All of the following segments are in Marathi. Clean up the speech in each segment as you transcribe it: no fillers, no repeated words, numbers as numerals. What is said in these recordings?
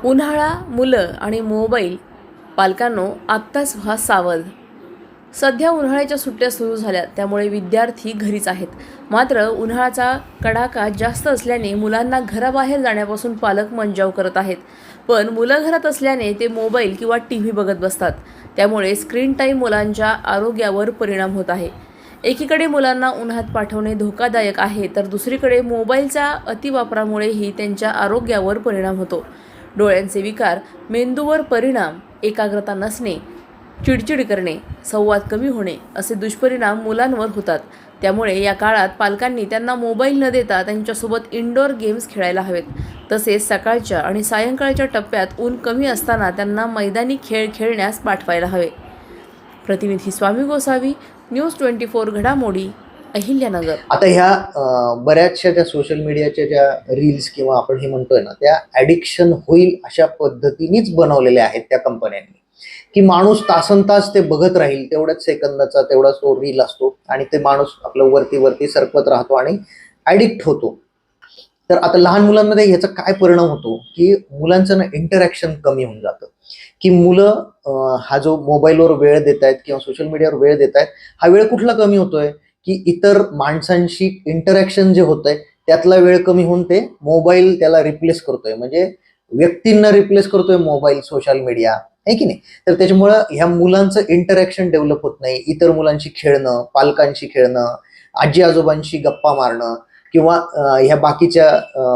उन्हाळा, मुलं आणि मोबाईल. पालकांनो, आत्ताच व्हा सावध. सध्या उन्हाळ्याच्या सुट्ट्या सुरू झाल्या, त्यामुळे विद्यार्थी घरीच आहेत. मात्र उन्हाळ्याचा कडाका जास्त असल्याने मुलांना घराबाहेर जाण्यापासून पालक मज्जाव करत आहेत. पण मुलं घरात असल्याने ते मोबाईल किंवा टीव्ही बघत बसतात. त्यामुळे स्क्रीन टाईम मुलांच्या आरोग्यावर परिणाम होत आहे. एकीकडे मुलांना उन्हात पाठवणे धोकादायक आहे, तर दुसरीकडे मोबाईलच्या अतिवापरामुळेही त्यांच्या आरोग्यावर परिणाम होतो. डोळ्यांचे विकार, मेंदूवर परिणाम, एकाग्रता नसणे, चिडचिड करणे, संवाद कमी होणे असे दुष्परिणाम मुलांवर होतात. त्यामुळे या काळात पालकांनी त्यांना मोबाईल न देता त्यांच्यासोबत इनडोअर गेम्स खेळायला हवेत. तसेच सकाळच्या आणि सायंकाळच्या टप्प्यात ऊन कमी असताना त्यांना मैदानी खेळ खेळण्यास पाठवायला हवे. प्रतिनिधी स्वामी गोसावी, न्यूज 24 घडामोडी, अहिल्यानगर. आता ह्या बऱ्याचशा ज्या सोशल मीडियाच्या ज्या रील्स किंवा आपण हे म्हणतोय ना, त्या ॲडिक्शन होईल अशा पद्धतीनेच बनवलेल्या आहेत त्या कंपन्यांनी, की माणूस तासनतास ते बघत राहील. तेवढ्याच सेकंदाचा तेवढाच तो रील असतो आणि ते माणूस आपलं वरती सरकत राहतो आणि ॲडिक्ट होतो. तर आता लहान मुलांमध्ये ह्याचा काय परिणाम होतो, की मुलांचं ना इंटरॅक्शन कमी होऊन जातं, की मुलं हा जो मोबाईलवर वेळ देत आहेत किंवा सोशल मीडियावर वेळ देत आहेत, हा वेळ कुठला कमी होतोय, की इतर माणसांशी इंटरॅक्शन जे होतंय त्यातला वेळ कमी होऊन ते मोबाईल त्याला रिप्लेस करतोय. म्हणजे व्यक्तींना रिप्लेस करतोय मोबाईल, सोशल मीडिया, आहे की नाही. तर त्याच्यामुळं ह्या मुलांचं इंटरॅक्शन डेव्हलप होत नाही. इतर मुलांशी खेळणं, पालकांशी खेळणं, आजी आजोबांशी गप्पा मारणं किंवा ह्या बाकीच्या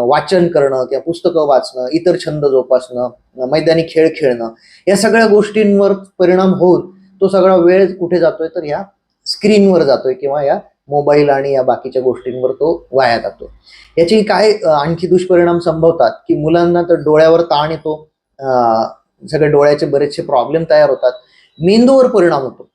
वाचन करणं किंवा पुस्तकं वाचणं, इतर छंद जोपासणं, मैदानी खेळ खेळणं, या सगळ्या गोष्टींवर परिणाम होऊन तो सगळा वेळ कुठे जातोय, तर ह्या स्क्रीनवर जातोय किंवा या मोबाईल आणि या बाकीच्या गोष्टींवर तो वाया जातो. याचे काय आणखी दुष्परिणाम संभवतात, की मुलांना तर डोळ्यावर ताण येतो, सगळे डोळ्याचे बरेचसे प्रॉब्लेम तयार होतात, मेंदूवर परिणाम होतो.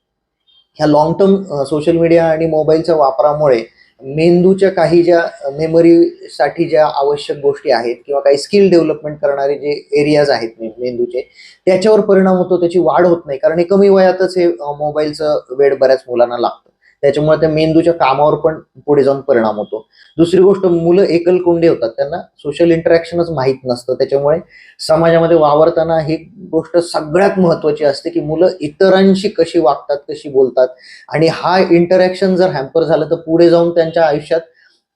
ह्या लॉंग टर्म सोशल मीडिया आणि मोबाईलच्या वापरामुळे मेंदूच्या काही ज्या मेमरीसाठी ज्या आवश्यक गोष्टी आहेत किंवा काही स्किल डेव्हलपमेंट करणारे जे एरियाज आहेत मेंदूचे, त्याच्यावर परिणाम होतो. त्याची वाढ होत नाही, कारण हे कमी वयातच हे मोबाईलचं वेड बऱ्याच मुलांना लागतं. त्याच्यामुळे त्या मेंदूच्या कामावर पण पुढे जाऊन परिणाम होतो. दुसरी गोष्ट, मुलं एकलकोंडे होतात, त्यांना सोशल इंटरॅक्शनच माहीत नसतं. त्याच्यामुळे समाजामध्ये वावरताना ही गोष्ट सगळ्यात महत्त्वाची असते, की मुलं इतरांशी कशी वागतात, कशी बोलतात. आणि हा इंटरॅक्शन जर हॅम्पर झालं तर पुढे जाऊन त्यांच्या आयुष्यात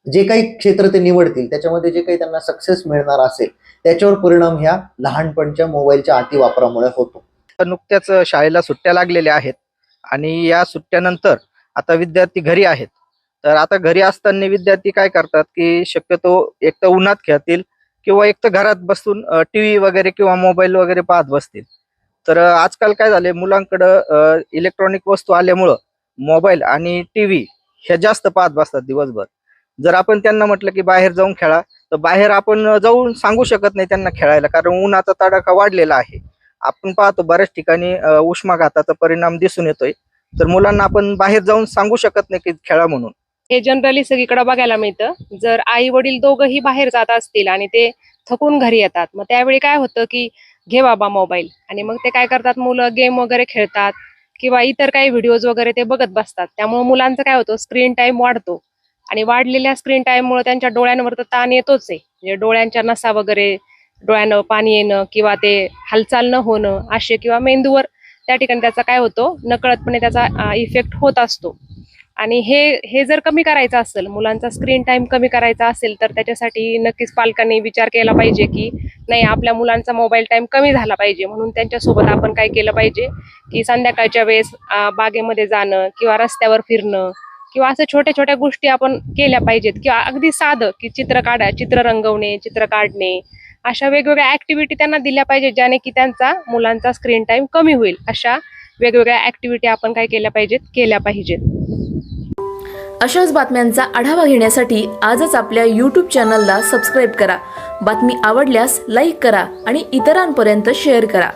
जे काही क्षेत्र ते निवडतील त्याच्यामध्ये जे काही त्यांना सक्सेस मिळणार असेल, त्याच्यावर परिणाम ह्या लहानपणच्या मोबाईलच्या अतिवापरामुळे होतो. नुकत्याच शाळेला सुट्ट्या लागलेल्या आहेत आणि या सुट्ट्यानंतर आता विद्यार्थी घरी आहेत. तर आता घरी असताना विद्यार्थी काय करतात, की शक्यतो एक तर उन्हात खेळतील किंवा एक तर घरात बसून टीव्ही वगैरे किंवा मोबाईल वगैरे पाहत बसतील. तर आजकाल काय झाले, मुलांकडं इलेक्ट्रॉनिक वस्तू आल्यामुळं मोबाईल आणि टीव्ही हे जास्त पाहत बसतात दिवसभर. जर आपण त्यांना म्हटलं की बाहेर जाऊन खेळा, तर बाहेर आपण जाऊन सांगू शकत नाही त्यांना खेळायला, कारण उन्हाचा तडाखा वाढलेला आहे. आपण पाहतो बऱ्याच ठिकाणी उष्माघाताचा परिणाम दिसून येतोय. तर मुलांना आपण बाहेर जाऊन सांगू शकत नाही की खेळा म्हणून. हे जनरली सगळीकडे बघायला मिळतं. जर आई वडील दोघंही बाहेर जात असतील आणि ते थकून घरी येतात, मग त्यावेळी काय होतं, की घे बाबा मोबाईल, आणि मग ते काय करतात, मुलं गेम वगैरे खेळतात किंवा इतर काही व्हिडिओज वगैरे ते बघत बसतात. त्यामुळे मुलांचं काय होतं, स्क्रीन टाइम वाढतो आणि वाढलेल्या स्क्रीन टाइममुळे त्यांच्या डोळ्यांवर तर ताण येतोच आहे. म्हणजे डोळ्यांच्या नसा वगैरे, डोळ्यानं पाणी येणं किंवा ते हालचाल न होणं असे, किंवा मेंदूवर त्या ठिकाणी त्याचा काय होतो, नकळतपणे त्याचा इफेक्ट होत असतो. आणि हे जर कमी करायचं असेल, मुलांचा स्क्रीन टाइम कमी करायचा असेल, तर त्याच्यासाठी नक्कीच पालकांनी विचार केला पाहिजे, की नाही, आपल्या मुलांचा मोबाईल टाइम कमी झाला पाहिजे. म्हणून त्यांच्यासोबत आपण काय केलं पाहिजे, की संध्याकाळच्या वेळेस बागेमध्ये जाणं किंवा रस्त्यावर फिरणं किंवा असं छोट्या छोट्या गोष्टी आपण केल्या पाहिजेत. किंवा अगदी साधं, की चित्र रंगवणे, चित्र काढणे, अशा वेगवेगळ्या ऍक्टिव्हिटी त्यांना दिल्या पाहिजेत, ज्याने की त्यांचा मुलांचा स्क्रीन टाइम कमी होईल. अशा वेगवेगळ्या ऍक्टिव्हिटी आपण काय केल्या पाहिजेत. अशाच बातम्यांचा आढावा घेण्यासाठी आजच आपल्या YouTube चॅनलला सबस्क्राईब करा. बातमी आवडल्यास लाईक करा आणि इतरांपर्यंत शेअर करा.